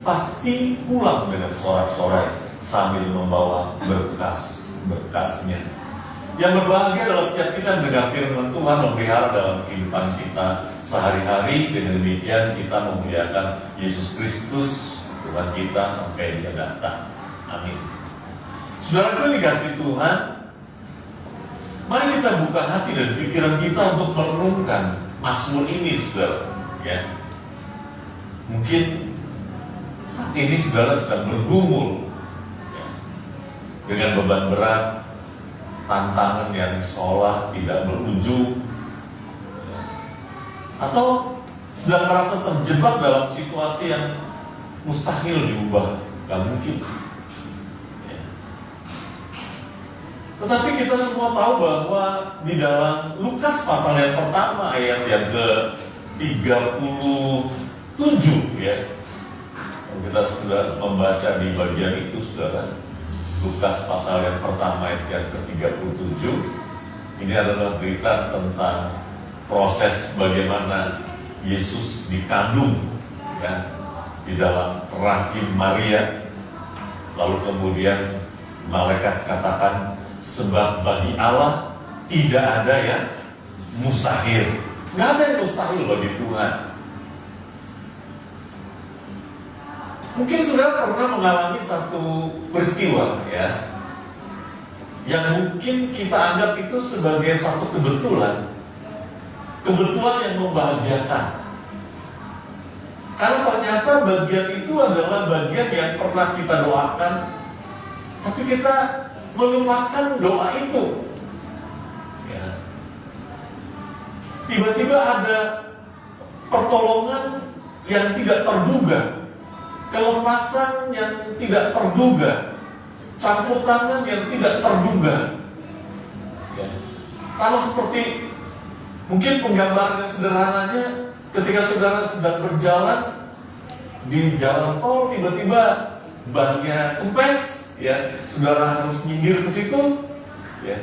pasti pulang dengan sorak-sorai sambil membawa berkasnya. Yang berbahagia adalah setiap kita mendengar firman Tuhan memelihara dalam kehidupan kita sehari-hari. Dengan demikian kita memuliakan Yesus Kristus Tuhan kita sampai Dia datang. Amin. Saudara-saudara dikasih Tuhan, mari kita buka hati dan pikiran kita untuk merenungkan Mazmur ini, saudara. Ya, mungkin saat ini saudara sedang bergumul ya, dengan beban berat, tantangan yang seolah tidak berujung, ya, atau sedang merasa terjebak dalam situasi yang mustahil diubah, gak mungkin. Ya. Tetapi kita semua tahu bahwa di dalam Lukas pasal yang pertama ayat yang ke-37 ya, kita sudah membaca di bagian itu, saudara. Lukas pasal yang pertama ayat yang ke-37. Ini adalah berita tentang proses bagaimana Yesus dikandung ya, di dalam rahim Maria. Lalu kemudian malaikat katakan, sebab bagi Allah tidak ada yang mustahil. Nggak ada yang mustahil bagi Tuhan. Mungkin saudara pernah mengalami satu peristiwa ya, yang mungkin kita anggap itu sebagai satu kebetulan yang membahagiakan. Karena ternyata bagian itu adalah bagian yang pernah kita doakan, tapi kita melupakan doa itu. Ya. Tiba-tiba ada pertolongan yang tidak terduga, kelepasan yang tidak terduga, campur tangan yang tidak terduga. Ya. Sama seperti mungkin penggambaran sederhananya, ketika saudara sedang berjalan di jalan tol, tiba-tiba bannya kempes, ya, saudara harus nyindir ke situ, ya.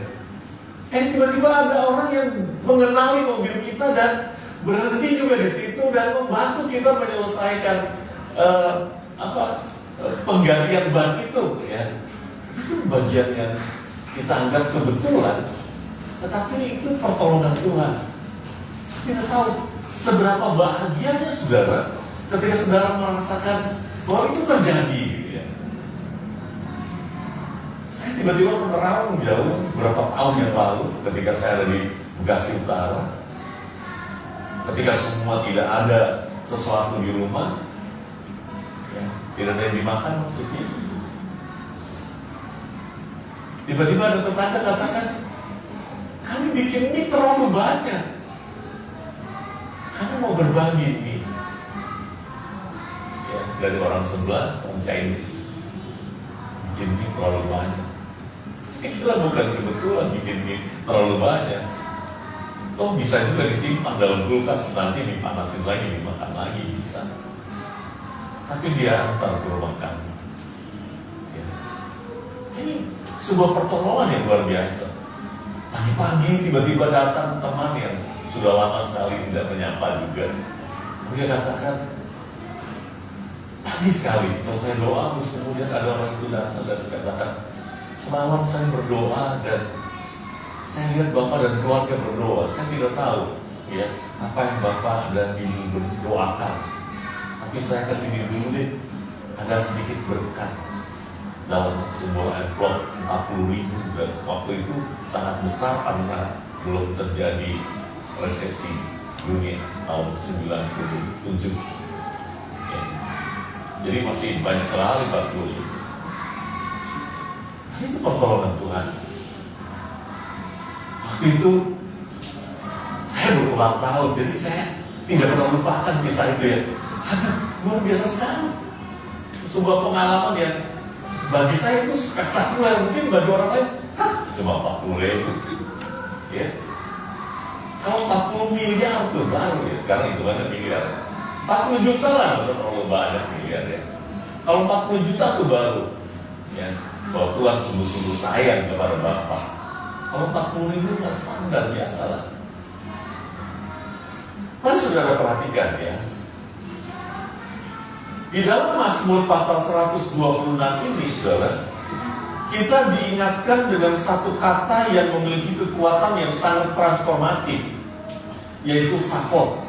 Tiba-tiba ada orang yang mengenali mobil kita dan berhenti juga di situ dan membantu kita menyelesaikan penggantian ban itu, ya. Itu bagian yang kita anggap kebetulan, tetapi itu pertolongan Tuhan. Saya tidak tahu seberapa bahagianya saudara ketika saudara merasakan bahwa itu terjadi. Ya. Saya tiba-tiba menerawang jauh beberapa tahun yang lalu ketika saya ada di Bekasi Utara, ketika semua tidak ada sesuatu di rumah. Tidak ada yang dimakan maksudnya. Tiba-tiba ada tetangga katakan, kami bikin mie terlalu banyak, kami mau berbagi ini. Ya, dari orang sebelah, orang Chinese, bikin mie terlalu banyak. Kita bukan kebetulan bikin mie terlalu banyak. Toh bisa juga disimpan dalam kulkas, nanti dipanasin lagi, dimakan lagi, bisa. Tapi dia antar ke rumah kami. Ya. Ini sebuah pertolongan yang luar biasa. Pagi-pagi tiba-tiba datang teman yang sudah lama sekali tidak menyapa juga. Dia katakan, pagi sekali selesai doa, terus kemudian ada orang itu datang dan katakan, semalam saya berdoa dan saya lihat Bapak dan keluarga berdoa. Saya tidak tahu ya apa yang Bapak dan Ibu berdoakan. Tapi saya kesini dulu deh, ada sedikit berkat dalam sebuah amplop 40.000, dan waktu itu sangat besar karena belum terjadi resesi dunia tahun 97. Ya. Jadi masih banyak sekali 40.000. Nah, itu pertolongan Tuhan. Waktu itu saya berulang tahun, jadi saya tidak pernah lupakan kisah itu ya. Luar biasa sekali. Sebuah pengalaman yang bagi saya itu spektakuler. Mungkin bagi orang lain, cuma 40.000 ya. Kalau 40 miliar tuh baru ya. Sekarang itu mana miliar, 40 juta lah, masa terlalu banyak miliar ya. Kalau 40 juta tuh baru ya, bahwa Tuhan sungguh-sungguh sayang kepada Bapak. Kalau 40.000 nggak standar, biasa lah. Mari saudara perhatikan ya, Di dalam Mazmur pasal 126 ini, saudara, kita diingatkan dengan satu kata yang memiliki kekuatan yang sangat transformatif, yaitu Safot.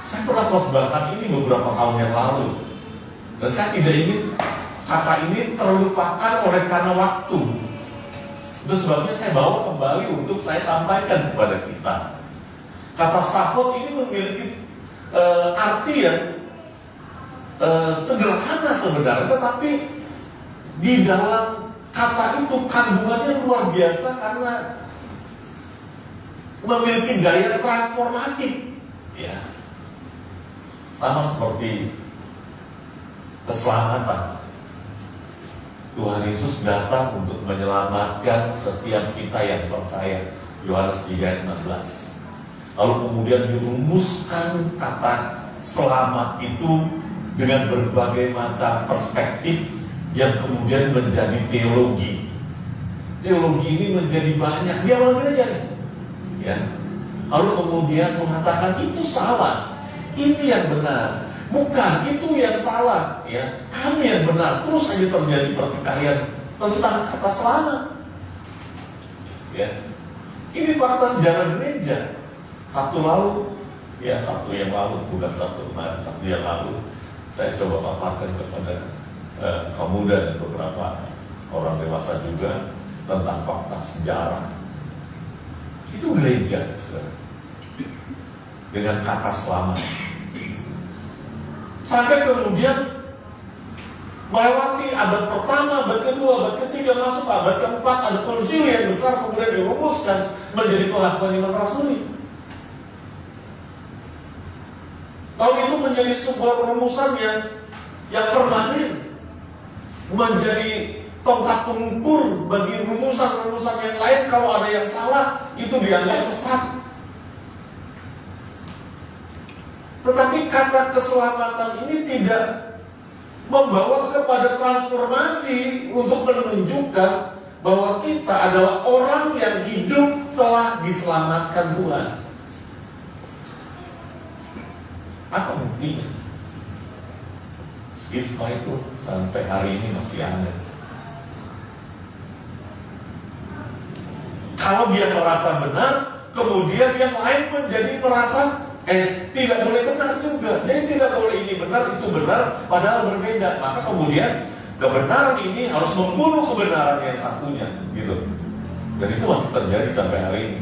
Saya pernah khotbahkan ini beberapa tahun yang lalu, dan saya tidak ingin kata ini terlupakan oleh karena waktu. Itu sebabnya saya bawa kembali untuk saya sampaikan kepada kita. Kata Safot ini memiliki arti yang sederhana sebenarnya, tetapi di dalam kata itu kandungannya luar biasa karena memiliki gaya transformatif, ya. Sama seperti keselamatan. Tuhan Yesus datang untuk menyelamatkan setiap kita yang percaya. Yohanes 3:16. Lalu kemudian dirumuskan kata selamat itu dengan berbagai macam perspektif yang kemudian menjadi teologi. Teologi ini menjadi banyak. Dia gereja, ya. Lalu kemudian mengatakan itu salah, ini yang benar, bukan itu yang salah, ya. Kami yang benar. Terus saja terjadi pertikaian tentang kata selamat, ya. Ini fakta sejarah gereja. Sabtu yang lalu, bukan Sabtu kemarin, Sabtu yang lalu, saya coba paparkan kepada kaum muda dan beberapa orang dewasa juga tentang fakta sejarah. Itu gereja, saudara, dengan kata selamat. Sampai kemudian melewati abad pertama, abad kedua, abad ketiga, masuk abad keempat, ada konsili yang besar kemudian dirumuskan menjadi pengakuan iman rasuli. Lalu itu menjadi sebuah rumusan yang permanen, menjadi tongkat pengukur bagi rumusan-rumusan yang lain. Kalau ada yang salah, itu dianggap sesat. Tetapi kata keselamatan ini tidak membawa kepada transformasi untuk menunjukkan bahwa kita adalah orang yang hidup telah diselamatkan Tuhan. Apa buktinya? Skisma itu sampai hari ini masih ada. Kalau dia merasa benar, kemudian yang lain menjadi merasa tidak boleh benar juga. Jadi tidak boleh ini benar, itu benar, padahal berbeda. Maka kemudian kebenaran ini harus membunuh kebenaran yang satunya, gitu. Dan itu masih terjadi sampai hari ini.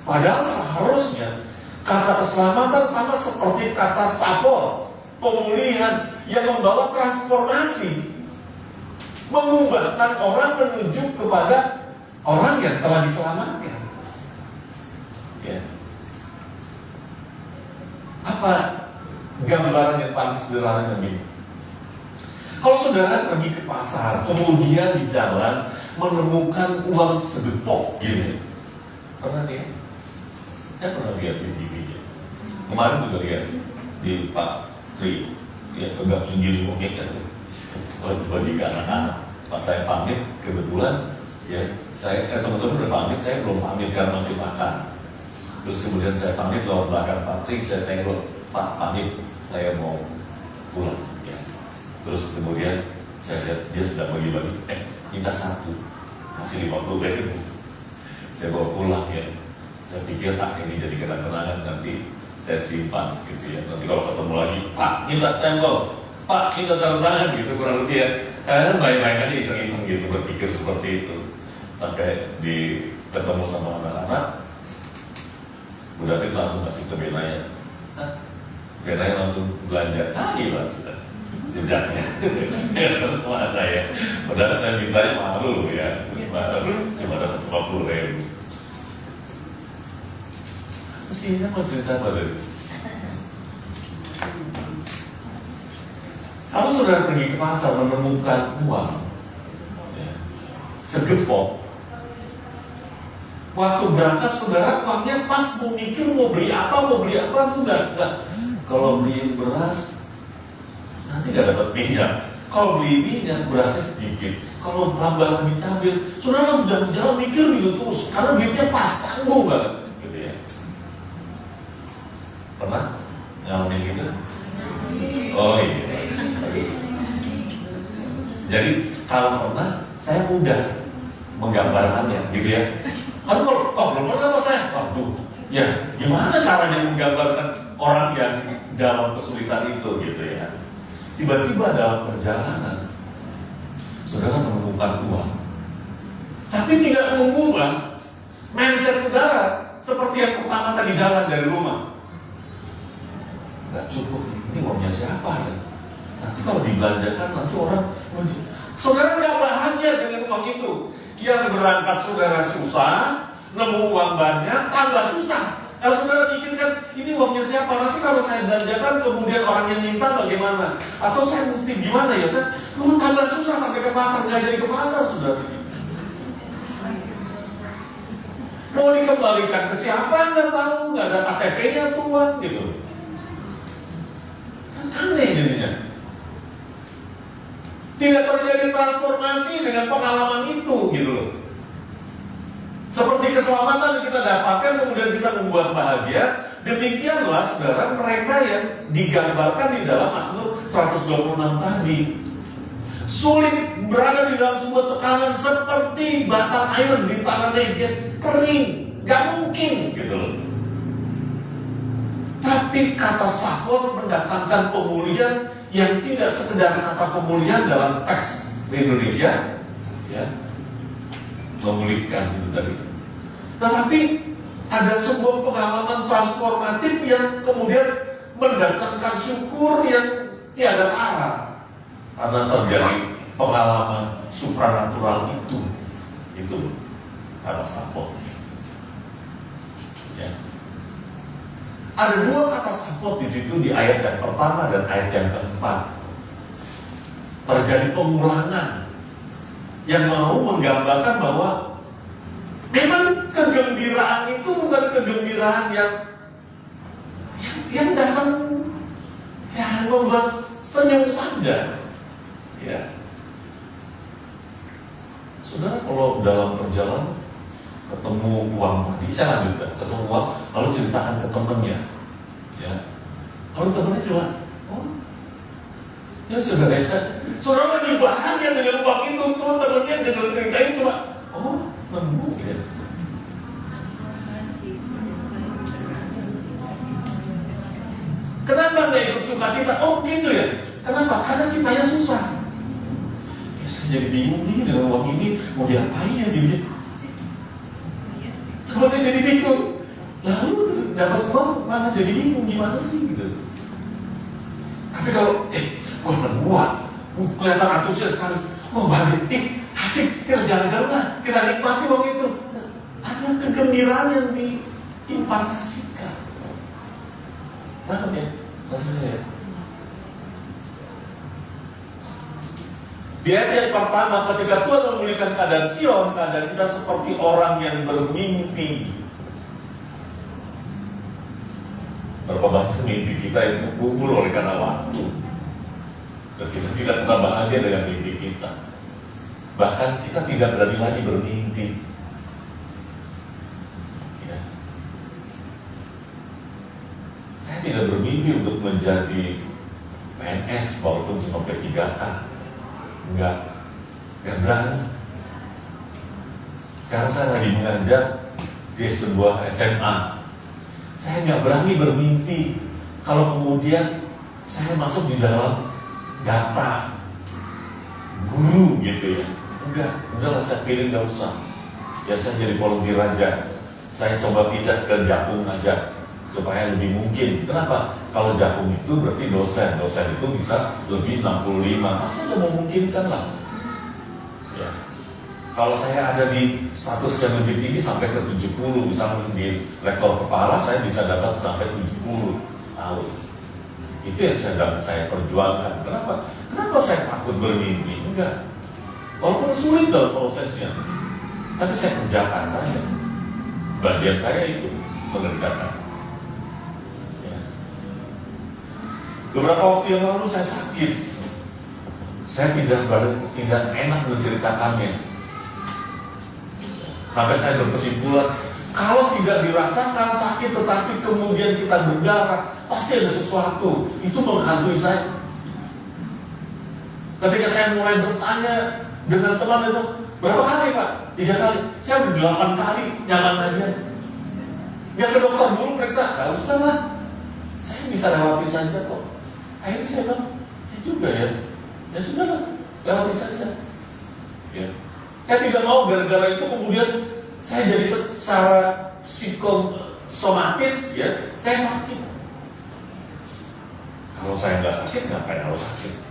Padahal seharusnya kata keselamatan sama seperti kata Safot, pemulihan yang membawa transformasi, mengubahkan orang menuju kepada orang yang telah diselamatkan. Ya. Apa gambaran yang paling sederhana begini? Kalau saudara pergi ke pasar, kemudian di jalan menemukan uang segepok gini, pernah lihat? Saya pernah lihat di TV. Kemarin juga lihat di Pak Tri, ya tegak sendiri mungkin kan, bagi anak-anak. Pas saya pamit, kebetulan ya saya teman-teman udah pamit, saya belum pamit karena masih makan. Terus kemudian saya pamit lewat belakang Pak Tri, saya bilang, Pak pamit, saya mau pulang. Ya. Terus kemudian saya lihat dia sedang bagi-bagi, minta satu, kasih 50.000. Saya bawa pulang ya. Saya pikir ini jadi kenang-kenangan, nanti saya simpan gitu ya. Nanti kalau ketemu lagi, Pak minta stempel, Pak minta tanda tangan gitu, kurang lebih ya. Main-main aja iseng-iseng gitu, berpikir seperti itu. Sampai ketemu sama anak-anak, udah itu langsung kasih ke Benaya. Benaya langsung belanja. Gila sudah jejaknya. Mana ya? Padahal saya mintanya malu ya. Malu cuma dapat 50.000. Mestinya mau cerita apa tadi? Kalau saudara pergi ke pasar menemukan uang segepok, waktu berangkat saudara uangnya pas mau mikir mau beli apa enggak. Kalau beli beras nanti nggak dapat minyak. Kalau beli minyak berasnya sedikit. Kalau tambah mie cabai, saudara udah jalan mikir gitu terus karena duitnya pas tanggung banget. Pernah ngalamin gitu? Oh iya. Jadi kalau pernah, saya mudah menggambarkannya, gitu ya. Aduh, belum pernah apa saya? Waduh, ya gimana caranya menggambarkan orang yang dalam kesulitan itu, gitu ya. Tiba-tiba dalam perjalanan, saudara menemukan uang, tapi tidak mengubah mindset saudara seperti yang pertama tadi jalan dari rumah. Nggak cukup, ini uangnya siapa ya? Nanti kalau dibelanjakan, nanti orang, saudara nggak bahagia dengan uang itu. Yang berangkat saudara susah, nemu uang banyak, tambah susah. Kalau saudara pikirkan, ini uangnya siapa? Nanti kalau saya belanjakan, kemudian orang yang minta bagaimana? Atau saya mesti gimana ya? Saya mau tambah susah sampai ke pasar, nggak jadi ke pasar, saudara. Mau dikembalikan ke siapa? Nggak tahu, nggak ada KTP-nya tuh uang, gitu. Kan aneh jadinya. Tidak terjadi transformasi dengan pengalaman itu, gitu loh. Seperti keselamatan yang kita dapatkan, kemudian kita membuat bahagia. Demikianlah saudara mereka yang digambarkan di dalam Mazmur 126 tadi. Sulit berada di dalam sebuah tekanan seperti batang air di tanah Negev, kering, gak mungkin, gitu loh. Tapi kata Sakor mendatangkan pemulihan yang tidak sekedar kata pemulihan dalam teks di Indonesia, ya, memulihkan itu tadi. Tetapi ada sebuah pengalaman transformatif yang kemudian mendatangkan syukur yang tiada tara karena terjadi pengalaman supranatural itu kata Sakor. Ya. Ada dua kata Sakor di situ di ayat yang pertama dan ayat yang keempat. Terjadi pengulangan yang mau menggambarkan bahwa memang kegembiraan itu bukan kegembiraan yang datang ya membuat senyum saja. Ya. Saudara kalau dalam perjalanan ketemu uang tadi, saya lanjutkan, ketemu uang, lalu ceritakan ke temannya, ya. Lalu temannya cuma, ya saudara, saudara lagi bahagia dengan uang itu, teman-temannya dengan cerita itu cuma, nemu, ya. Kenapa nggak ikut sukacita? Begitu ya. Kenapa? Karena kitanya susah. Ya, saya jadi bingung nih dengan uang ini mau diapain ya jadi. Kalau dia jadi bingung, lalu dapat uang malah jadi bingung gimana sih gitu. Tapi kalau gue menuat, kelihatan antusias sekali, balik, asik, kita jalan-jalan lah, kita nikmati uang itu. Ada kegembiraan yang diimpartasikan. Nangkep ya, maksud saya. Di ayat yang pertama, ketika Tuhan memulihkan keadaan Sion, keadaan kita seperti orang yang bermimpi. Berapa banyak mimpi kita yang terkubur oleh karena waktu. Dan kita tidak pernah bahagia dengan mimpi kita. Bahkan kita tidak berani lagi bermimpi. Ya. Saya tidak bermimpi untuk menjadi PNS walaupun cuma P3K. Enggak berani. Sekarang saya lagi mengajar di sebuah SMA. Saya nggak berani bermimpi kalau kemudian saya masuk di dalam data guru gitu ya. Udahlah saya pilih nggak usah. Ya saya jadi volunteer aja. Saya coba pijat ke Jakung aja supaya lebih mungkin. Kenapa? Kalau Jakung itu berarti dosen itu bisa lebih 65. Pasti ada memungkinkan lah. Ya. Kalau saya ada di status yang lebih tinggi sampai ke 70, misalnya di rektor kepala saya bisa dapat sampai 70 tahun. Itu yang saya perjuangkan. Kenapa saya takut bermimpi? Enggak. Walaupun sulit dalam prosesnya, tapi saya kerjakan saja. Bagian saya itu mengerjakan. Beberapa waktu yang lalu saya sakit. Saya tidak enak menceritakannya. Sampai saya berkesimpulan, kalau tidak dirasakan sakit tetapi kemudian kita berdarah, pasti ada sesuatu. Itu menghantui saya. Ketika saya mulai bertanya dengan teman itu, berapa kali Pak? 3 kali. Saya 8 kali, nyaman aja. Dia ke dokter dulu periksa, nggak usah lah. Saya bisa lewati saja kok. Akhirnya saya bilang, ya juga ya. Ya sudah lah, lewati saja. Ya. Saya tidak mau gara-gara itu kemudian saya jadi secara psikosomatis ya, saya sakit. Kalau saya nggak sakit, ngapain harus sakit?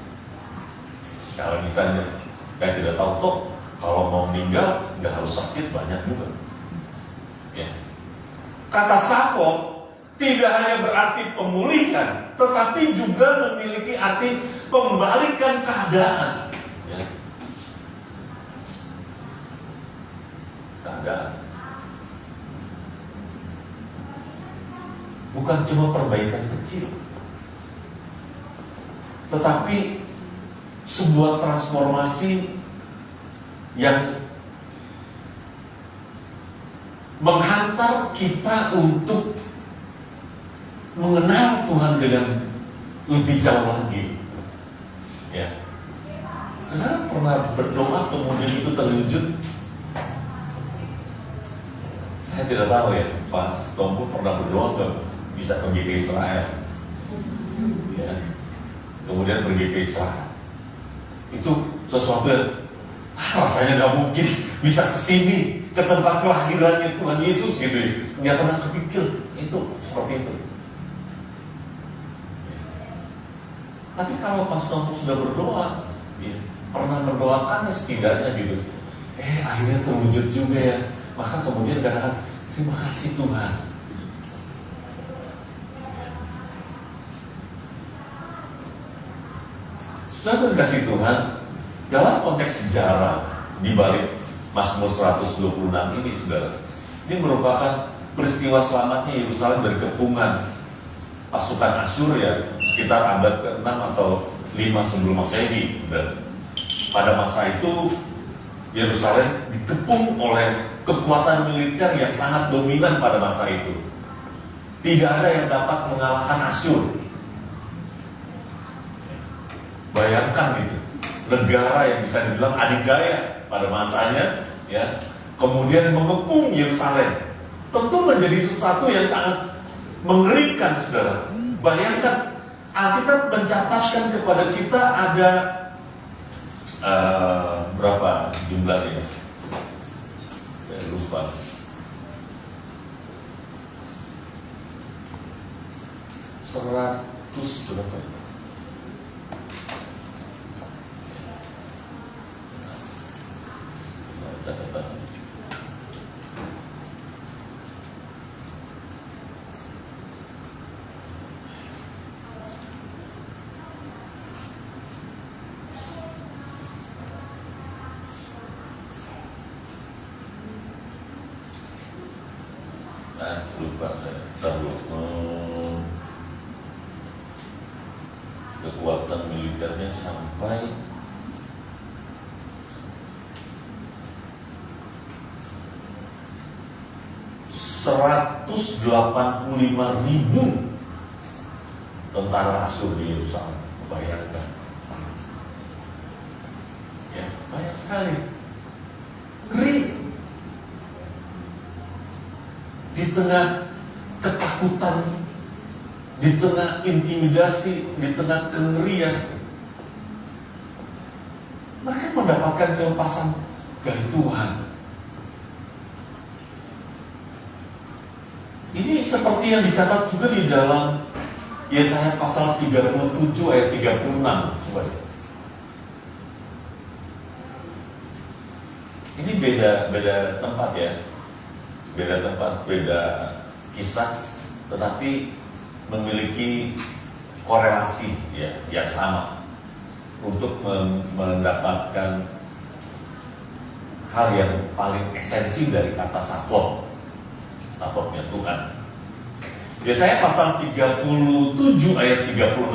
Kalau misalnya saya tidak tahu toh, kalau mau meninggal nggak harus sakit, banyak juga. Ya. Kata Safok tidak hanya berarti pemulihan, tetapi juga memiliki arti pembalikan keadaan. Ya. Keadaan. Bukan cuma perbaikan kecil, tetapi sebuah transformasi yang menghantar kita untuk mengenal Tuhan dengan lebih jauh lagi. Ya. Saudara pernah berdoa kemudian itu terwujud? Saya tidak tahu ya, Pak Tombo pernah berdoa bisa pergi ke Israel. Ya. Kemudian pergi ke Israel. Itu sesuatu yang rasanya nggak mungkin bisa kesini, ke tempat kelahirannya Tuhan Yesus gitu ya. Nggak pernah kepikir itu seperti itu. Tapi kalau Pak Tombo sudah berdoa, ya, pernah mendoakan setidaknya gitu, akhirnya terwujud juga ya. Maka kemudian katakan, terima kasih Tuhan. Sudah kasih Tuhan, dalam konteks sejarah di balik Mazmur 126 ini, saudara, ini merupakan peristiwa selamatnya Yerusalem dari kepungan pasukan Asyur ya, sekitar abad ke-6 atau 5 sebelum Masehi, saudara. Pada masa itu Yerusalem dikepung oleh kekuatan militer yang sangat dominan pada masa itu. Tidak ada yang dapat mengalahkan Asyur. Bayangkan gitu, negara yang bisa dibilang adidaya pada masanya, ya, kemudian mengepung Yerusalem, tentu menjadi sesuatu yang sangat mengerikan, saudara. Bayangkan, Alkitab mencatatkan kepada kita ada berapa jumlahnya? Saya lupa. 100 berapa? Catatan. Lupa saya. Kekuatan militernya sampai 185.000 tentara Asyur di Yerusalem. Bayangkan. Ya, banyak sekali. Ngeri. Di tengah ketakutan, di tengah intimidasi, di tengah kengerian, mereka mendapatkan kelepasan dari Tuhan. Ini seperti yang dicatat juga di dalam Yesaya pasal 37 ayat 36. Coba. Ini beda tempat ya. Beda tempat, beda kisah, tetapi memiliki korelasi ya yang sama untuk mendapatkan hal yang paling esensi dari kata Safoknya Tuhan. Yesaya pasal 37 ayat 36.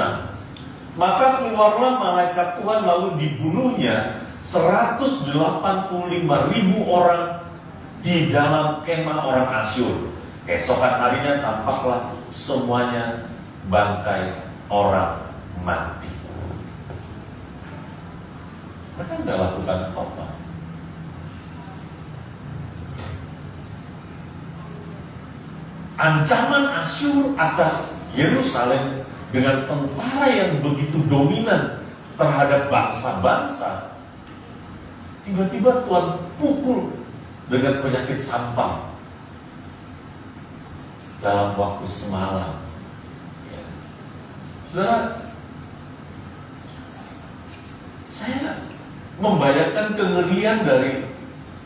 Maka keluarlah malaikat Tuhan lalu dibunuhnya 185.000 orang di dalam kemah orang Asyur. Keesokan harinya tampaklah semuanya bangkai orang mati. nggak lakukan apa-apa. Ancaman Asyur atas Yerusalem dengan tentara yang begitu dominan terhadap bangsa-bangsa, tiba-tiba Tuhan pukul dengan penyakit sampah dalam waktu semalam. Ya. Saudara, saya membayangkan kengerian dari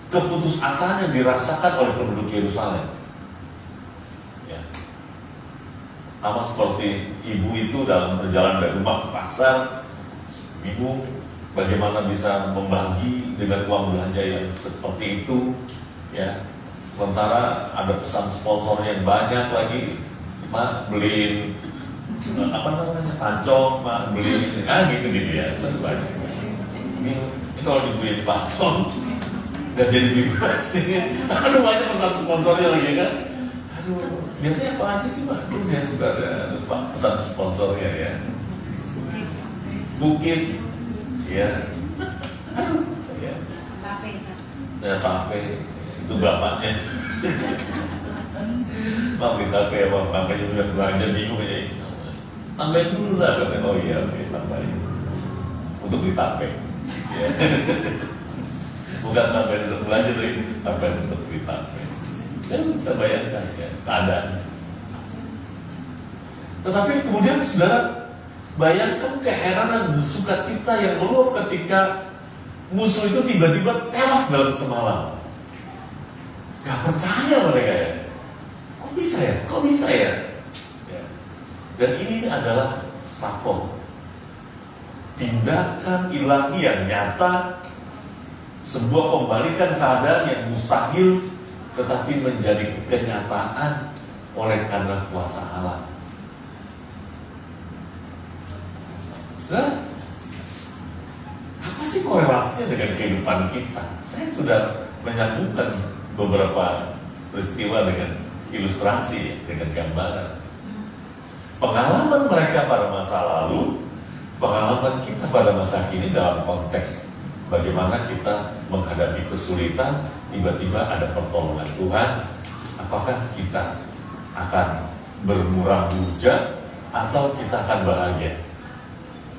keputusasaan yang dirasakan oleh penduduk Yerusalem. Ya. Sama seperti ibu itu dalam perjalanan dari rumah ke pasar, bingung bagaimana bisa membagi dengan uang belanja yang seperti itu, ya. Sementara ada pesan sponsor yang banyak lagi, Mak beliin pancong, Mak beliin gitu ya, banyak. Ini kalau dibeliin pancong nggak jadi beli beras nih. Aduh, banyak pesan sponsornya lagi kan. Aduh, biasanya apa aja sih, Mak? Biasanya suka ada pesan sponsornya ya. Bukis, ya. Aduh, ya. Tape, itu bapaknya. Mak beli tape ya, bapaknya udah belanja bingung ya. Tambahin dulu lah, katanya. Oh iya, oke, tambahin. Untuk beli tape. Ya. Bukan tambahin untuk belanja, tapi tambahin untuk beli tape. Saya bisa bayangkan ya, keadaan. Tetapi kemudian saudara, bayangkan keheranan dan sukacita yang meluap ketika musuh itu tiba-tiba tewas dalam semalam. Gak percaya mereka ya. Kok bisa ya? Ya. Dan ini adalah Safon, tindakan ilahi yang nyata, sebuah pembalikan keadaan yang mustahil tetapi menjadi kenyataan oleh karena kuasa Allah. Saudara, apa sih korelasinya dengan kehidupan kita? Saya sudah menyambungkan beberapa peristiwa dengan ilustrasi, dengan gambaran. Pengalaman mereka pada masa lalu, pengalaman kita pada masa kini dalam konteks bagaimana kita menghadapi kesulitan, tiba-tiba ada pertolongan Tuhan. Apakah kita akan bermurah hujat atau kita akan bahagia?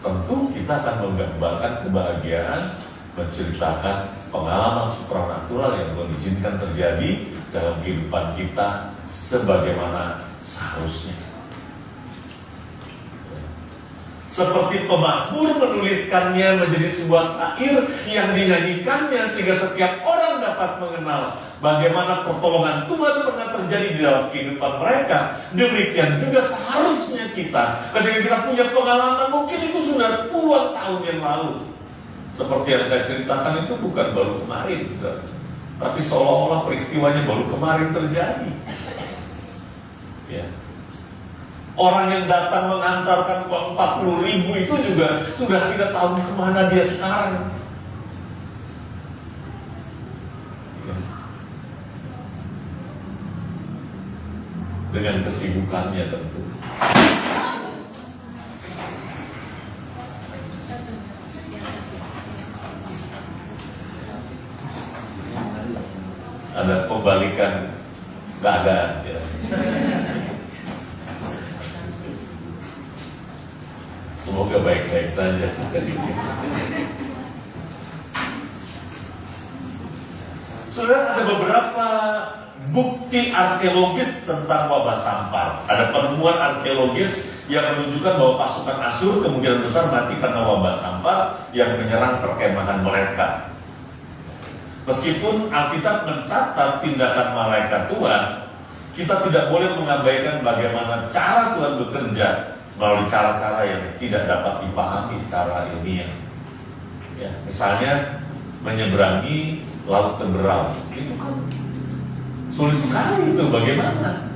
Tentu kita akan menggambarkan kebahagiaan, menceritakan pengalaman supranatural yang mengizinkan terjadi dalam kehidupan kita sebagaimana seharusnya. Seperti pemazmur menuliskannya menjadi sebuah syair yang dinyanyikannya sehingga setiap orang dapat mengenal bagaimana pertolongan Tuhan pernah terjadi di dalam kehidupan mereka. Demikian juga seharusnya kita, ketika kita punya pengalaman, mungkin itu sudah puluhan tahun yang lalu. Seperti yang saya ceritakan itu bukan baru kemarin, saudara. Tapi seolah-olah peristiwanya baru kemarin terjadi. Ya. Orang yang datang mengantarkan uang 40.000 itu juga sudah tidak tahu kemana dia sekarang. Ya. Dengan kesibukannya tentu. Ada pembalikan keadaan ya. Semoga baik-baik saja. Saudara, ada beberapa bukti arkeologis tentang wabah sampar. Ada penemuan arkeologis yang menunjukkan bahwa pasukan Asyur kemungkinan besar mati karena wabah sampar yang menyerang perkemahan mereka. Meskipun Alkitab mencatat tindakan malaikat Tuhan, kita tidak boleh mengabaikan bagaimana cara Tuhan bekerja melalui cara-cara yang tidak dapat dipahami secara ilmiah. Ya, misalnya menyeberangi laut Teberau, itu kan sulit sekali itu, bagaimana?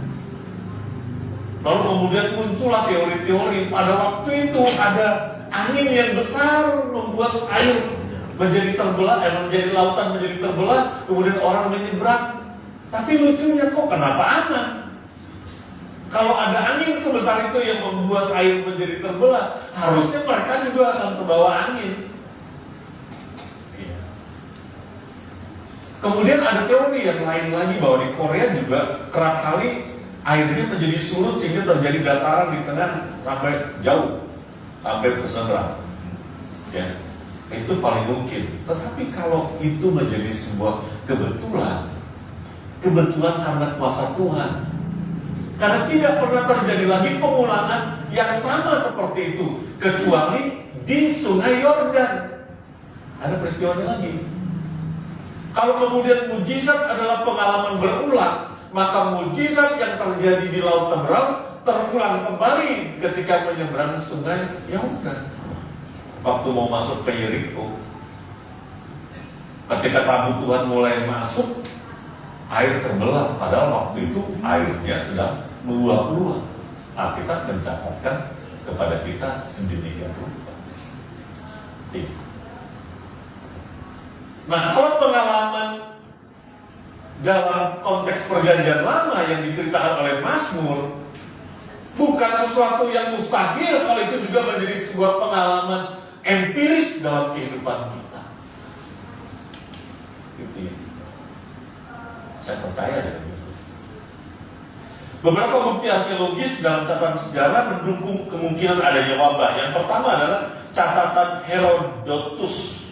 Lalu kemudian muncullah teori-teori, pada waktu itu ada angin yang besar membuat air menjadi terbelah, menjadi lautan menjadi terbelah, kemudian orang menyeberang. Tapi lucunya kok kenapa aman? Kalau ada angin sebesar itu yang membuat air menjadi terbelah, harusnya mereka juga akan terbawa angin. Kemudian ada teori yang lain lagi bahwa di Korea juga kerap kali airnya menjadi surut sehingga terjadi dataran di tengah sampai jauh, sampai ke seberang. Ya, itu paling mungkin. Tetapi kalau itu menjadi sebuah kebetulan karena kuasa Tuhan, karena tidak pernah terjadi lagi pengulangan yang sama seperti itu kecuali di Sungai Yordan. Ada peristiwanya lagi. Kalau kemudian mujizat adalah pengalaman berulang, maka mujizat yang terjadi di Laut Teberau terulang kembali ketika menyeberang Sungai Yordan. Waktu mau masuk ke Yeriko, ketika tamu Tuhan mulai masuk, air terbelah. Padahal waktu itu airnya sedang meluap-luap. Alkitab mencatatkan kepada kita sedemikian rupa. Nah, kalau pengalaman dalam konteks perjanjian lama yang diceritakan oleh Mazmur bukan sesuatu yang mustahil kalau itu juga menjadi sebuah pengalaman empiris dalam kehidupan kita. Gitu ya. Saya percaya dengan itu. Beberapa bukti arkeologis dalam catatan sejarah mendukung kemungkinan adanya wabah. Yang pertama adalah catatan Herodotus.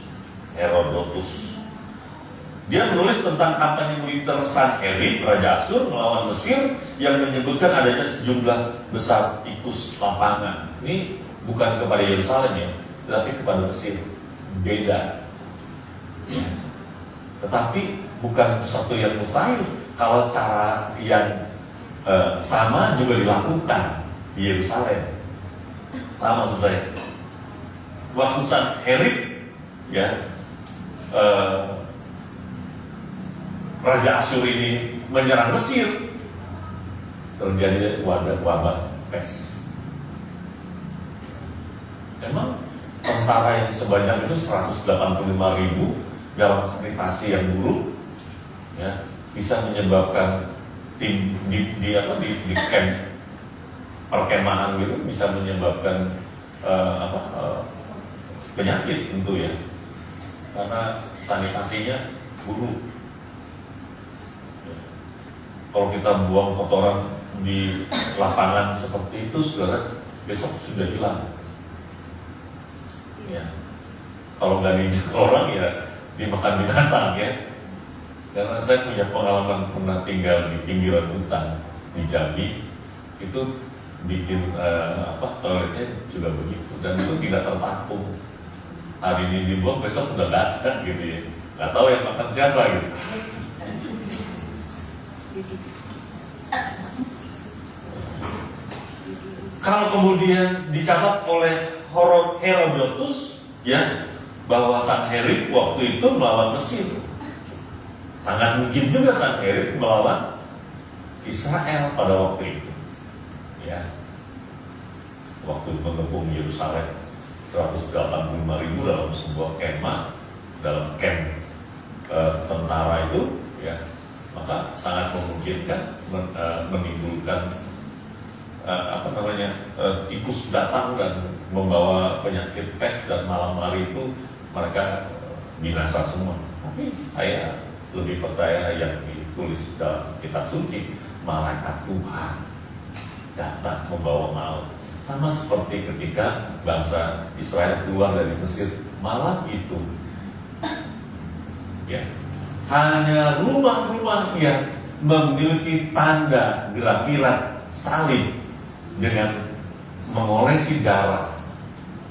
Dia menulis tentang kampanye militer Sanherib, Raja Asyur melawan Mesir, yang menyebutkan adanya sejumlah besar tikus lapangan. Ini bukan kepada Yerusalem ya, tetapi kepada Mesir. Beda. Tetapi bukan sesuatu yang mustahil kalau cara yang sama juga dilakukan di Yerusalem. Maksud saya, waktu Sanherib ya, Raja Asyur ini menyerang Mesir, terjadi wabah pes. Emang tentara yang sebanyak itu 185.000 dalam sanitasi yang buruk, ya, bisa menyebabkan tim di camp perkemahan gitu, bisa menyebabkan penyakit tentu ya, karena sanitasinya buruk. Kalau kita buang kotoran di lapangan seperti itu, saudara, besok sudah hilang. Ya. Kalau nggak diinjak orang ya dimakan binatang ya. Karena saya punya pengalaman pernah tinggal di pinggiran hutan di Jambi, itu bikin toiletnya juga begitu, dan itu tidak tertampung. Hari ini dibuang, besok udah nggak ada gitu ya. Nggak tahu yang makan siapa gitu. Kalau kemudian dicatat oleh Herodotus ya, bahwa Sanherib waktu itu melawan Mesir, sangat mungkin juga Sanherib melawan Israel pada waktu itu ya, waktu mengepung Yerusalem 185.000 dalam sebuah kemah, dalam camp tentara itu ya, maka sangat memungkinkan menimbulkan tikus datang dan membawa penyakit pes, dan malam hari itu mereka binasa semua. Tapi saya lebih percaya yang ditulis dalam kitab suci, malaikat Tuhan datang membawa maut, sama seperti ketika bangsa Israel keluar dari Mesir malam itu ya. Hanya rumah-rumah yang memiliki tanda gerak-gerak salib dengan mengolesi darah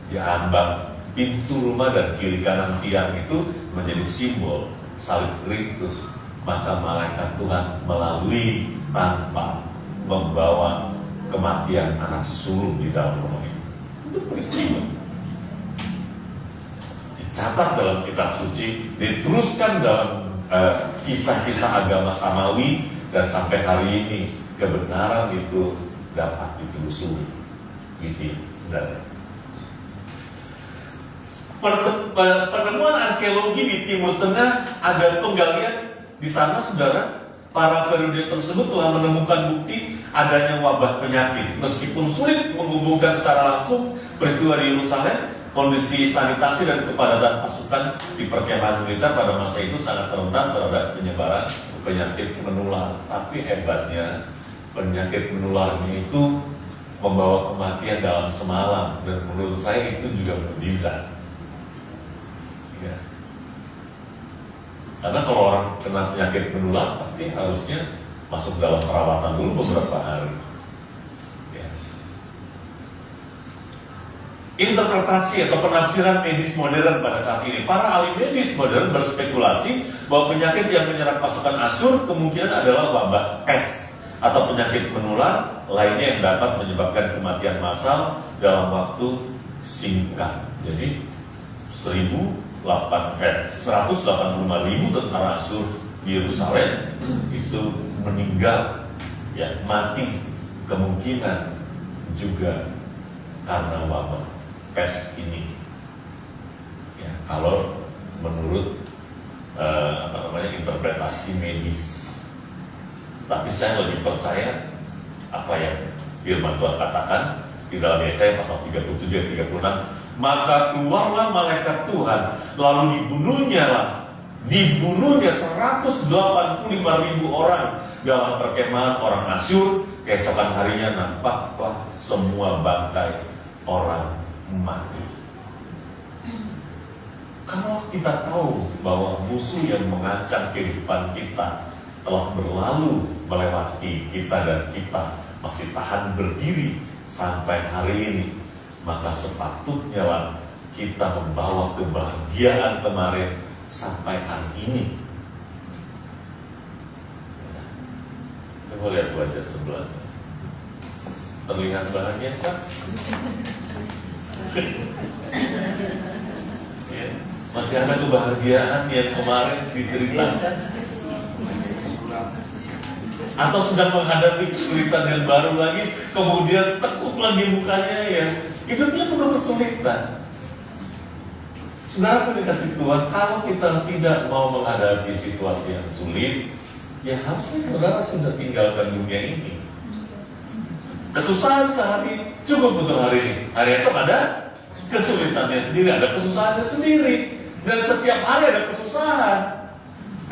di ambang pintu rumah dan kiri kanan tiang itu menjadi simbol salib Kristus, maka malaikat Tuhan melalui tanpa membawa kematian anak sulung di dalam rumah itu. Itu peristiwa dicatat dalam kitab suci, diteruskan dalam kisah-kisah agama samawi, dan sampai hari ini kebenaran itu dapat ditelusuri. Gitu, saudara. Penemuan arkeologi di Timur Tengah, ada penggalian di sana, saudara. Para periode tersebut telah menemukan bukti adanya wabah penyakit. Meskipun sulit menghubungkan secara langsung peristiwa di Yerusalem kondisi sanitasi dan kepadatan pasukan di perkemahan militer pada masa itu sangat rentan terhadap penyebaran penyakit menular. Tapi hebatnya, penyakit menularnya itu membawa kematian dalam semalam, dan menurut saya itu juga mukjizat. Ya. Karena kalau orang kena penyakit menular pasti harusnya masuk dalam perawatan dulu beberapa hari. Ya. Interpretasi atau penafsiran medis modern pada saat ini, para ahli medis modern berspekulasi bahwa penyakit yang menyerang pasukan Asyur kemungkinan adalah wabah pes atau penyakit menular lainnya yang dapat menyebabkan kematian massal dalam waktu singkat. Jadi 185.000 tentara Asyur di Yerusalem itu meninggal, ya, mati, kemungkinan juga karena wabah pes ini. Ya, kalau menurut interpretasi medis. Tapi saya lebih percaya apa yang firman Tuhan katakan di dalam Yesaya pasal 37 dan 36. Maka keluarlah malaikat Tuhan, lalu dibunuhnya 185.000 orang dalam perkemahan orang Asyur. Keesokan harinya nampaklah semua bangkai orang mati. Kalau kita tahu bahwa musuh yang mengancam kehidupan kita telah berlalu melewati kita dan kita masih tahan berdiri sampai hari ini, maka sepatutnya lah kita membawa kebahagiaan kemarin sampai hari ini. Coba lihat wajah sebelahnya. Terlihat bahagia kan? Ya, masih ada kebahagiaan yang kemarin diceritakan. Atau sedang menghadapi kesulitan yang baru lagi, kemudian tekuk lagi mukanya, ya, hidupnya penuh kesulitan. Saudara dikasih Tuhan, kalau kita tidak mau menghadapi situasi yang sulit, ya harusnya saudara sudah tinggalkan dunia ini. Kesusahan sehari cukup untuk hari ini. Hari esok ada kesulitannya sendiri, ada kesusahannya sendiri, dan setiap hari ada kesusahan.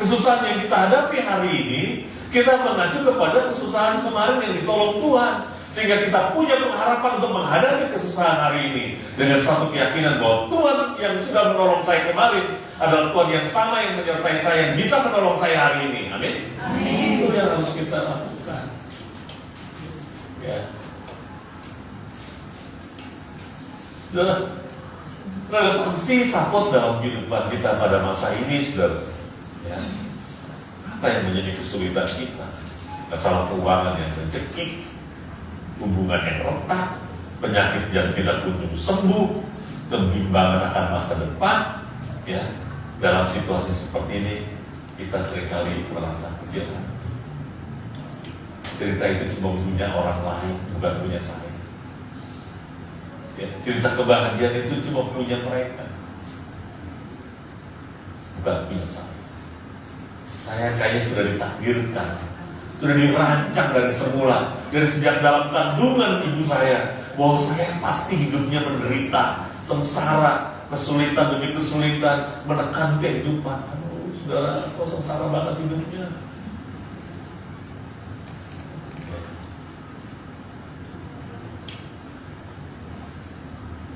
Kesusahan yang kita hadapi hari ini, kita mengacu kepada kesusahan kemarin yang ditolong Tuhan, sehingga kita punya pengharapan untuk menghadapi kesusahan hari ini dengan satu keyakinan bahwa Tuhan yang sudah menolong saya kemarin adalah Tuhan yang sama yang menyertai saya, yang bisa menolong saya hari ini. Amin. Amin. Itu yang harus kita lakukan. Ya. Saudara, relevansi support dalam kehidupan kita pada masa ini, saudara. Ya. Apa yang menjadi kesulitan kita? Masalah keuangan yang mencekik, hubungan yang retak, penyakit yang tidak kunjung sembuh, kebimbangan akan masa depan. Ya, dalam situasi seperti ini kita seringkali merasa kecil. Cerita itu cuma punya orang lain, bukan punya saya. Ya, cerita kebahagiaan itu cuma punya mereka, bukan punya saya. Saya kayaknya sudah ditakdirkan, sudah dirancang dari semula, dari sejak dalam kandungan ibu saya, bahwa saya pasti hidupnya menderita, sengsara, kesulitan demi kesulitan, menekan kehidupan. Aduh, saudara, kok sengsara banget hidupnya.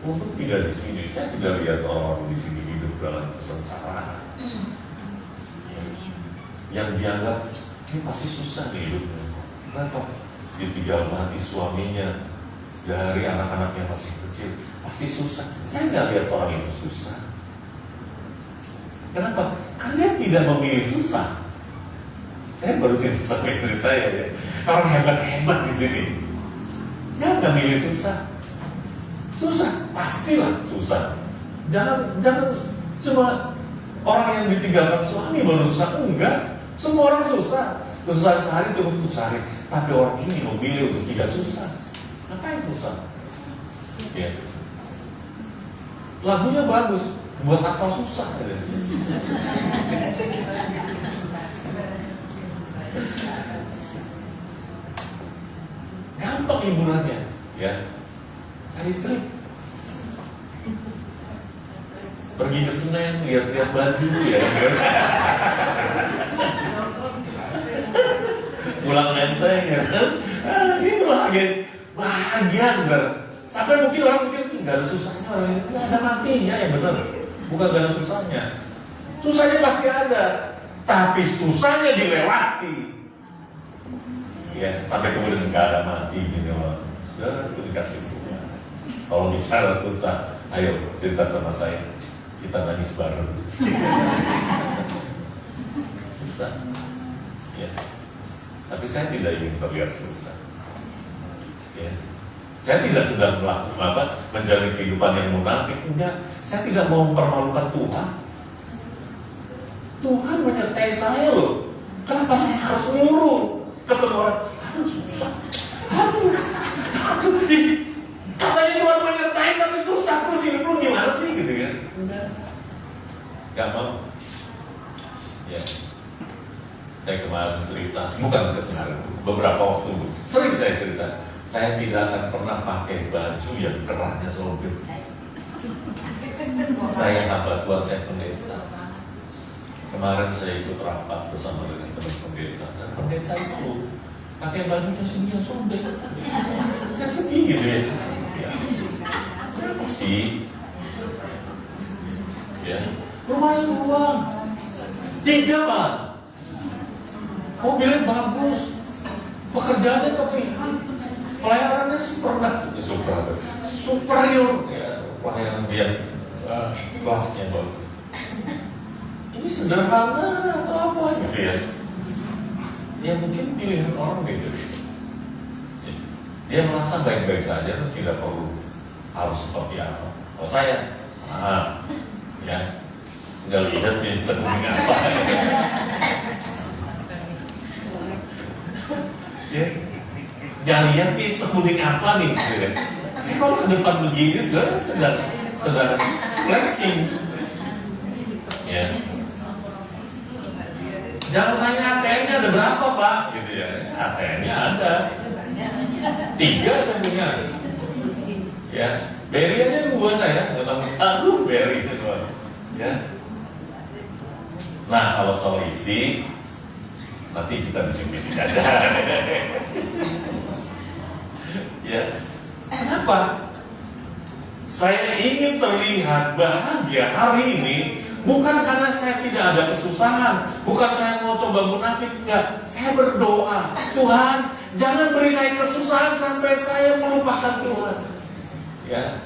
Untuk tidak di sini, saya tidak lihat orang-orang di sini hidup dalam kesengsaraan. Yang dianggap ini pasti susah nih hidupnya. Kenapa? Ditinggal mati suaminya, dari anak-anak yang masih kecil, pasti susah. Saya nggak lihat orang itu susah. Kenapa? Karena dia tidak memilih susah. Saya baru cerita sama istri saya, ya. Orang hebat-hebat di sini, dia nggak milih susah. Susah, pastilah susah. Jangan cuma orang yang ditinggalkan suami baru susah, enggak. Semua orang susah. Kesusahan sehari cukup untuk sehari. Tapi orang ini memilih untuk tidak susah. Ngapain susah? Ya. Lagunya bagus, buat apa susah? Gampang hiburannya, ya. Cari trik. pergi ke Senen, lihat-lihat baju ya. Pulang menteng ya. Itulah bahagia sebenarnya. Sampai mungkin orang mikir nggak ada susahnya, nggak ada matinya ya benar. Bukan nggak ada susahnya. Susahnya pasti ada, tapi susahnya dilewati. Ya, sampai kemudian nggak ada mati gini orang. Sudah itu dikasih Tuhan. Kalau bicara susah, ayo cerita sama saya. Kita nangis bareng. Susah. Ya. Tapi saya tidak ingin terlihat susah. Ya. Saya tidak sedang melakukan menjalani kehidupan yang munafik. Enggak. Saya tidak mau mempermalukan Tuhan. Tuhan menyertai saya loh. Kenapa saya harus nyuruh ketemu orang? Aduh susah. Aduh. Katanya Tuhan menyertai tapi susah terus hidup lu gimana sih gitu kan? Enggak. Gak mau. Ya. Saya kemarin cerita, bukan kemarin, beberapa waktu dulu, sering saya cerita, saya tidak akan pernah pakai baju yang kerahnya sobek. Saya hamba Tuhan, saya pendeta. Kemarin saya ikut rapat bersama dengan teman pendeta, dan pendeta itu pakai bajunya sendiri sobek. Saya sedih gitu ya. Kenapa sih? Ya, rumahnya luang, 3 Pak. Mobilnya bagus, pekerjaannya terlihat, pelayanannya superior, ya, pelayanan dia kelasnya bagus. Ini sederhana atau apa gitu ya? Ya mungkin pilihan orang gitu. Dia merasa baik-baik saja, tidak perlu harus seperti apa. Kalau saya, ya nggak lihat nih sebenarnya apa. Ya, jangan lihat nih sekuning apa nih. Saya kalau ke depan begini sedang flexing. Ya. Jangan tanya ATM-nya ada berapa Pak, gitu ya. ATM-nya ada 3 saya punya. Ya, BRI-nya 2 saya, aduh BRI itu Pak. Ya. Nah kalau soal isi nanti kita bisik-bisik aja. Ya, kenapa? Saya ingin terlihat bahagia hari ini bukan karena saya tidak ada kesusahan, bukan saya mau coba munafik, enggak. Saya berdoa, Tuhan, jangan beri saya kesusahan sampai saya melupakan Tuhan. Ya,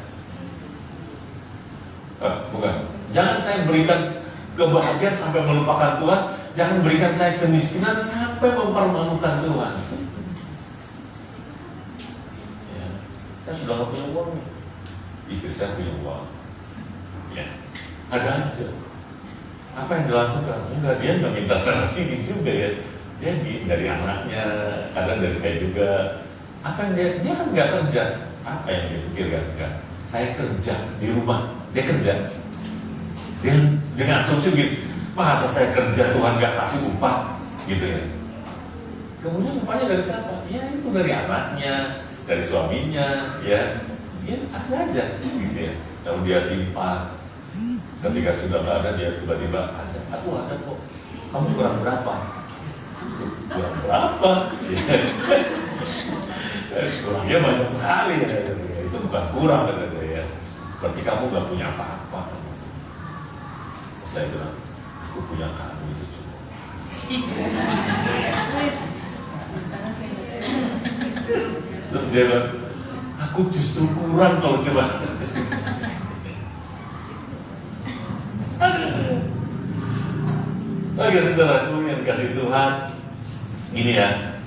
bukan. Jangan saya berikan kebahagiaan sampai melupakan Tuhan. Jangan berikan saya kemiskinan sampai mempermalukan Tuhan. Ya, saya sudah nggak punya uang nih. Istri saya punya uang. Ya, ada aja. Apa yang dilakukan? Enggak, dia nggak minta sana sini juga ya. Dia dari anaknya, kadang dari saya juga. Apa yang dia kan nggak kerja. Apa yang dia pikirkan? Enggak. Saya kerja di rumah, dia kerja. Dia dengan asumsi gitu. Masa saya kerja Tuhan gak kasih upah gitu ya. Kemudian upahnya dari siapa? Ya itu dari anaknya, dari suaminya, ya. Ya ada aja gitu ya. Lalu dia simpan. Ketika sudah nggak ada dia tiba-tiba ada. Aku ada kok. Kamu kurang berapa? Kurang berapa? Kurangnya banyak sekali ya. Itu bukan kurang kata dia ya. Berarti kamu gak punya apa-apa. Saya bilang, aku punya kamu itu cukup. Terus dia bilang, aku justru kurang kalau coba. Oke saudaraku yang dikasih Tuhan, gini ya.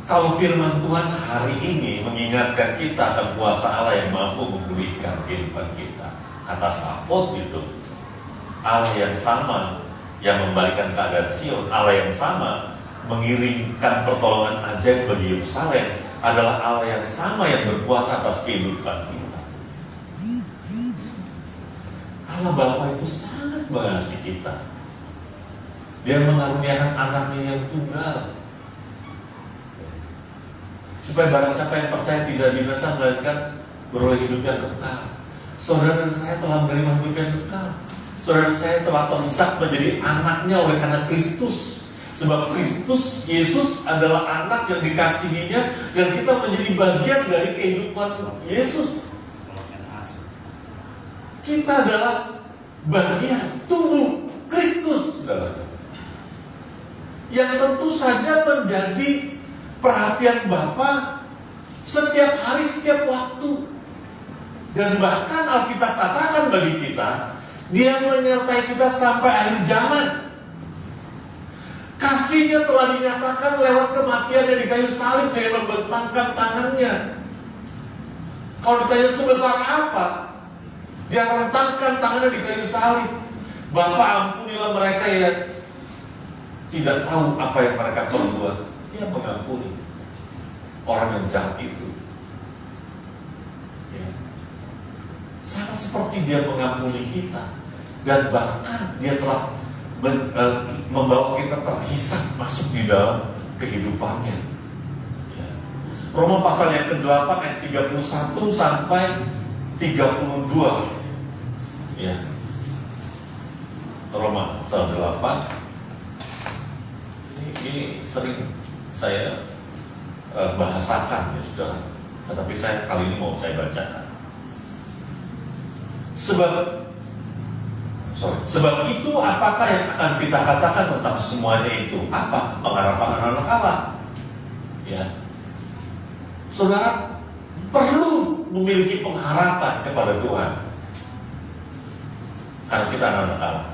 Kalau firman Tuhan hari ini mengingatkan kita akan kuasa Allah yang mampu memulihkan kehidupan kita. Kata Safot itu, Allah yang sama yang membalikan keadaan Sion, Allah yang sama mengirimkan pertolongan ajaib bagi Yerusalem, adalah Allah yang sama yang berkuasa atas kehidupan kita. Allah Bapa itu sangat mengasihi kita. Dia mengaruniakan anaknya yang tunggal, supaya barang siapa yang percaya tidak binasa melainkan beroleh hidup yang kekal. saudara dan saya telah menerima hidup yang kekal. Saudara dan saya telah terpisah menjadi anaknya oleh karena Kristus. Sebab Kristus Yesus adalah anak yang dikasihinya, dan kita menjadi bagian dari kehidupan Yesus. Kita adalah bagian tubuh Kristus, saudara. Yang tentu saja menjadi perhatian Bapa setiap hari, setiap waktu. Dan bahkan Alkitab katakan bagi kita, Dia menyertai kita sampai akhir zaman. Kasih-Nya telah dinyatakan lewat kematian yang di kayu salib. Dia membentangkan tangannya. Kalau ditanya sebesar apa, Dia rentangkan tangannya di kayu salib. Bapa, ampunilah mereka yang tidak tahu apa yang mereka perbuat. Dia mengampuni orang yang jahat itu. Ya. Sama seperti Dia mengampuni kita. Dan bahkan Dia telah membawa kita terhisap masuk di dalam kehidupannya. Ya. Roma pasal yang ke-8 ayat 31 sampai 32. Ya. Roma pasal 8. Ini sering saya bahasakan ya saudara, tetapi saya kali ini mau saya bacakan. Sebab itu apakah yang akan kita katakan tentang semuanya itu? Apa? Pengharapan anak Allah. Ya, saudara perlu memiliki pengharapan kepada Tuhan, karena kita anak Allah.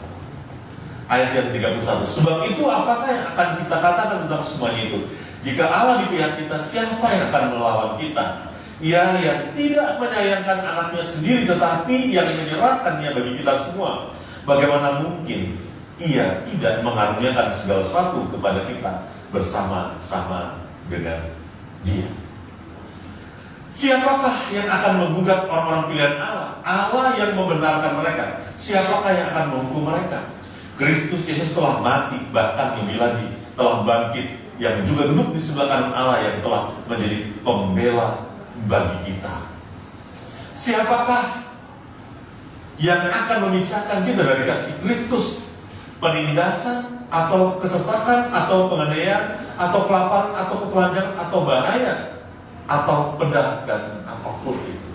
Ayat yang 31. Sebab itu apakah yang akan kita katakan tentang semuanya itu? Jika Allah di pihak kita, siapa yang akan melawan kita? Ia yang tidak menyayangkan anaknya sendiri, tetapi yang menyerahkannya bagi kita semua. Bagaimana mungkin Ia tidak mengaruniakan segala sesuatu kepada kita bersama-sama dengan Dia? Siapakah yang akan menggugat orang-orang pilihan Allah? Allah yang membenarkan mereka. Siapakah yang akan menghukum mereka? Kristus Yesus telah mati, bahkan lebih lagi telah bangkit, yang juga duduk di sebelah kanan Allah, yang telah menjadi pembela bagi kita. Siapakah yang akan memisahkan kita dari kasih Kristus? Penindasan, atau kesesakan, atau penganiayaan, atau kelaparan, atau ketelanjangan, atau bahaya, atau pedang, dan apapun itu.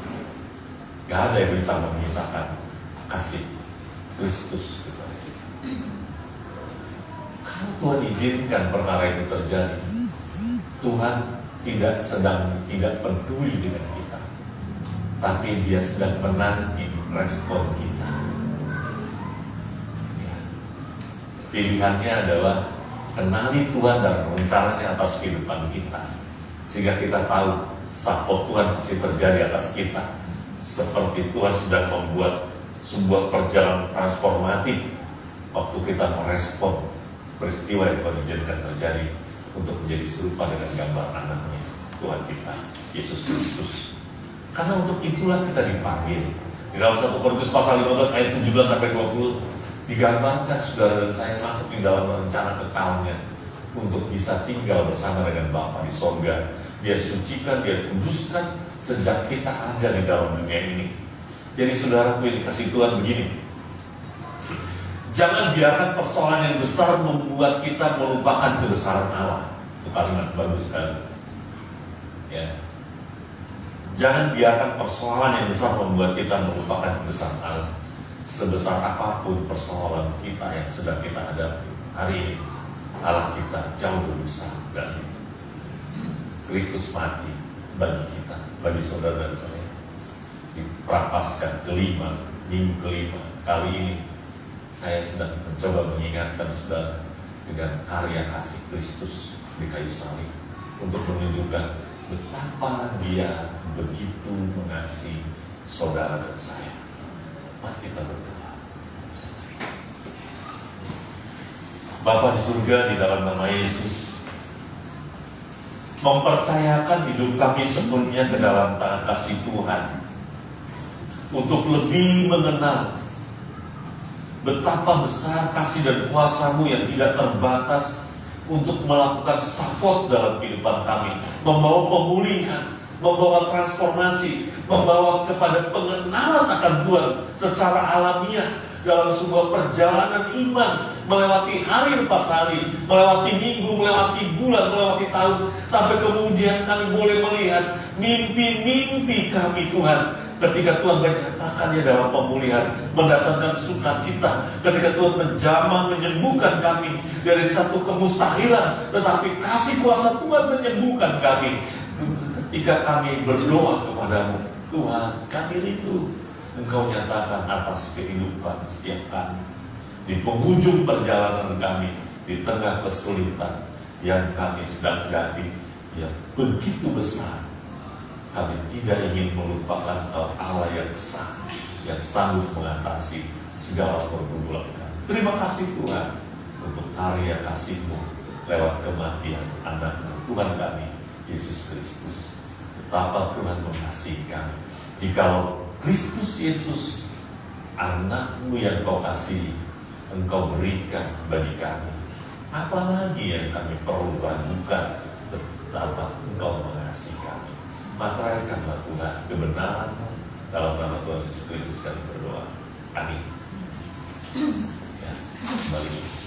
Gak ada yang bisa memisahkan kasih Kristus. Kalau Tuhan izinkan perkara itu terjadi, Tuhan tidak peduli dengan kita, tapi Dia sedang menanti respon kita. Ya. Pilihannya adalah kenali Tuhan dan rencananya atas kehidupan kita, sehingga kita tahu support Tuhan masih terjadi atas kita, seperti Tuhan sedang membuat sebuah perjalanan transformatif waktu kita merespon peristiwa yang Tuhan izinkan terjadi untuk menjadi serupa dengan gambar anaknya, Tuhan kita, Yesus Kristus. Karena untuk itulah kita dipanggil. Di dalam 1 Korintus pasal 15 ayat 17 sampai 20 digambarkan saudara dan saya masuk di dalam rencana kekalnya untuk bisa tinggal bersama dengan Bapa di sorga. Dia sucikan, Dia kuduskan sejak kita ada di dalam dunia ini. Jadi saudara pilih kasih Tuhan begini. Jangan biarkan persoalan yang besar membuat kita melupakan kebesaran Allah. Itu kalimat bagus sekali. Ya. Jangan biarkan persoalan yang besar membuat kita melupakan kebesaran Allah. Sebesar apapun persoalan kita yang sedang kita hadapi hari ini, Allah kita jauh lebih besar dari itu. Kristus mati bagi kita, bagi saudara dan saya. Di Prapaskah kelima, minggu kelima kali ini, saya sedang mencoba mengingatkan saudara dengan karya kasih Kristus di kayu salib untuk menunjukkan betapa Dia begitu mengasihi saudara dan saya. Mari kita berdoa. Bapa di surga, di dalam nama Yesus, mempercayakan hidup kami sepenuhnya ke dalam tangan kasih Tuhan, untuk lebih mengenal betapa besar kasih dan kuasa-Mu yang tidak terbatas untuk melakukan support dalam kehidupan kami, membawa pemulihan, membawa transformasi, membawa kepada pengenalan akan Tuhan secara alamiah dalam sebuah perjalanan iman, melewati hari lepas hari, melewati minggu, melewati bulan, melewati tahun, sampai kemudian kami boleh melihat mimpi-mimpi kami Tuhan. Ketika Tuhan menyatakannya dalam pemulihan, mendatangkan sukacita. Ketika Tuhan menjamah, menyembuhkan kami dari satu kemustahilan, tetapi kasih kuasa Tuhan menyembuhkan kami. Ketika kami berdoa kepadamu, Tuhan, kami rindu Engkau nyatakan atas kehidupan setiap kami. Di penghujung perjalanan kami, di tengah kesulitan yang kami sedang hadapi, yang begitu besar, kami tidak ingin melupakan Allah yang besar, yang sanggup mengatasi segala pergumulan kami. Terima kasih Tuhan untuk karya kasih-Mu lewat kematian anak Tuhan kami, Yesus Kristus. Betapa Tuhan mengasihi kami. Jikalau Kristus Yesus, anak-Mu yang Kau kasih, Engkau berikan bagi kami, apalagi yang kami perlu ragukan betapa Engkau mengasihi kami. Materaikanlah Tuhan kebenaran-Mu. Dalam nama Tuhan Yesus Kristus kami berdoa. Amin. Ya, kembali.